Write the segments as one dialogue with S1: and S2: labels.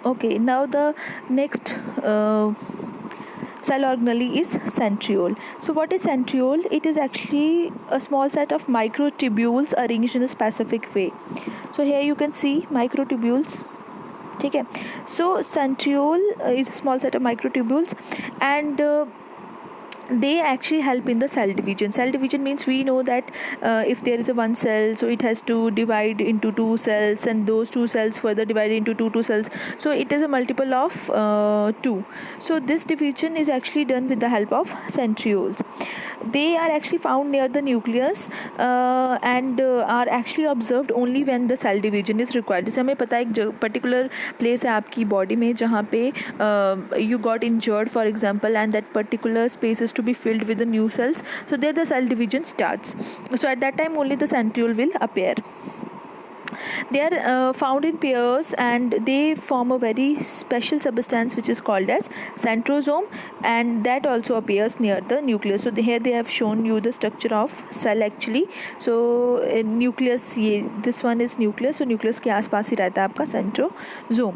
S1: Okay, now the next cell organelle is centriole. So what is centriole? It is actually a small set of microtubules arranged in a specific way. So here you can see microtubules. Okay, so centriole is a small set of microtubules, and they actually help in the cell division. Cell division means we know that if there is a one cell, so it has to divide into two cells, and those two cells further divide into two cells, so it is a multiple of 2. So this division is actually done with the help of centrioles. They are actually found near the nucleus and are actually observed only when the cell division is required. जैसे हमें पता है एक particular place है आपकी body में जहाँ पे you got injured for example, and that particular space is to be filled with the new cells, so there the cell division starts. So at that time only the centriole will appear. They are found in pairs, and they form a very special substance which is called as centrosome, and that also appears near the nucleus. So here they have shown you the structure of cell actually. So nucleus, this one is nucleus, so nucleus के आसपास ही रहता है आपका centrosome.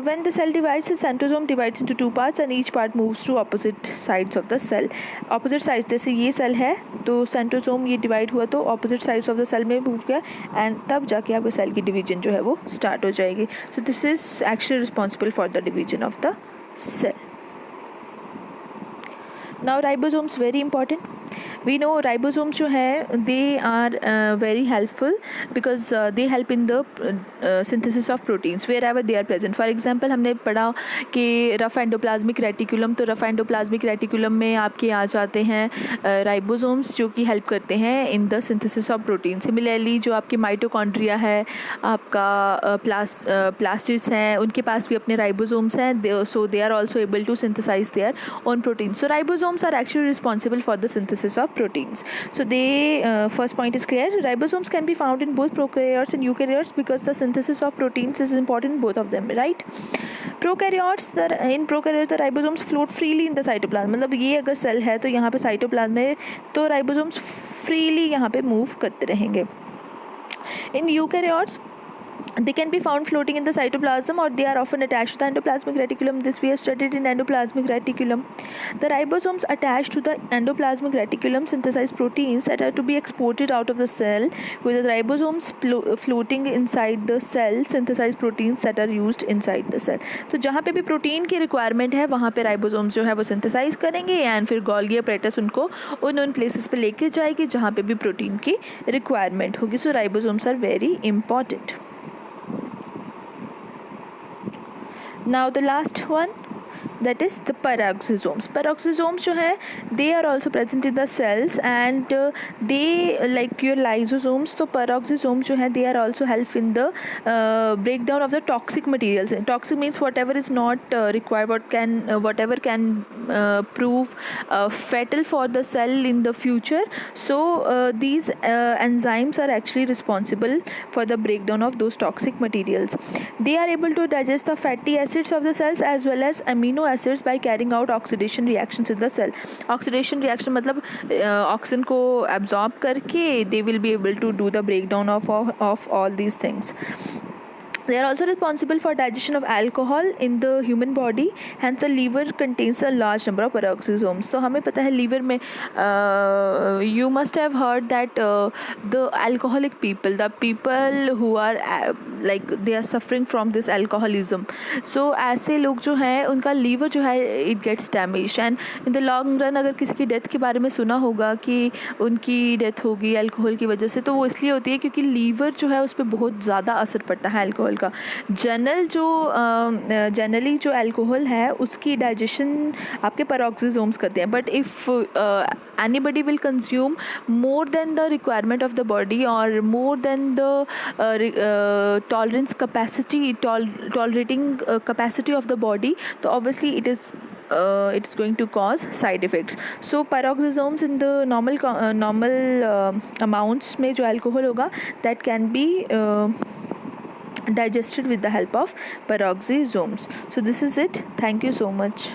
S1: When the cell divides, the centrosome divides into two parts, and each part moves to opposite sides of the cell. Opposite sides, जैसे ये cell है तो centrosome ये divide हुआ तो opposite sides of the cell में move गया, and तब जाके आपके सेल की डिवीजन जो है वो स्टार्ट हो जाएगी. So this is actually responsible for the division of the cell. Now ribosomes very important. We know ribosomes जो है they are very helpful because they help in the synthesis of proteins wherever they are present. For example हमने पढ़ा कि rough endoplasmic reticulum, तो rough endoplasmic reticulum में आपके आ जाते हैं राइबोसोम्स जो कि हेल्प करते हैं इन the synthesis of protein. Similarly जो आपके माइटोकॉन्ड्रिया है, आपका प्लास्टिड्स हैं, उनके पास भी अपने राइबोसोम्स हैं, so they are also able to synthesize their own protein. So ribosomes are actually responsible for the synthesis of proteins. So first point is clear. Ribosomes can be found in both prokaryotes and eukaryotes because the synthesis of proteins is important in both of them, right? Prokaryotes, in prokaryotes the ribosomes float freely in the cytoplasm. मतलब ये अगर cell है तो यहाँ पे cytoplasm है तो ribosomes freely यहाँ पे मूव करते रहेंगे. In eukaryotes they can be found floating in the cytoplasm, or they are often attached to the endoplasmic reticulum. This we have studied in endoplasmic reticulum. The ribosomes attached to the endoplasmic reticulum synthesize proteins that are to be exported out of the cell, whereas ribosomes floating inside the cell synthesize proteins that are used inside the cell. तो जहाँ पे भी protein की requirement है वहाँ पे ribosomes जो है वो सिंथेसाइज करेंगे, एंड फिर गोल्गी अपरेटस उनको उन प्लेसेस पे लेके जाएगी जहाँ पे भी प्रोटीन की रिक्वायरमेंट होगी. So ribosomes are very important. Now the last one, that is the peroxisomes. Peroxisomes जो है they are also present in the cells, and they like your lysosomes. तो peroxisomes जो है they are also help in the breakdown of the toxic materials. Toxic means whatever is not required, whatever can prove fatal for the cell in the future. So these enzymes are actually responsible for the breakdown of those toxic materials. They are able to digest the fatty acids of the cells as well as amino acids by carrying out oxidation reactions in the cell. Oxidation reaction मतलब oxygen को absorb करके they will be able to do the breakdown of all these things. They are also responsible for digestion of alcohol in the human body. Hence the liver contains a large number of peroxisomes. तो हमें पता है liver में you must have heard that the alcoholic people, the people who are like they are suffering from this alcoholism. So ऐसे लोग जो हैं उनका liver जो है it gets damaged, and in the long run अगर किसी की death के बारे में सुना होगा कि उनकी death होगी alcohol की वजह से, तो वो इसलिए होती है क्योंकि liver जो है उस पर बहुत ज़्यादा असर पड़ता है alcohol का. जनरली जो अल्कोहल है उसकी डाइजेशन आपके पेरोक्सिसोम्स करते हैं, but if anybody will consume more than the requirement of the body or more than the tolerance capacity tolerating capacity of the body, तो obviously it is going to cause side effects. So peroxisomes in the normal amounts में जो alcohol होगा that can be digested with the help of peroxisomes. So this is it. Thank you so much.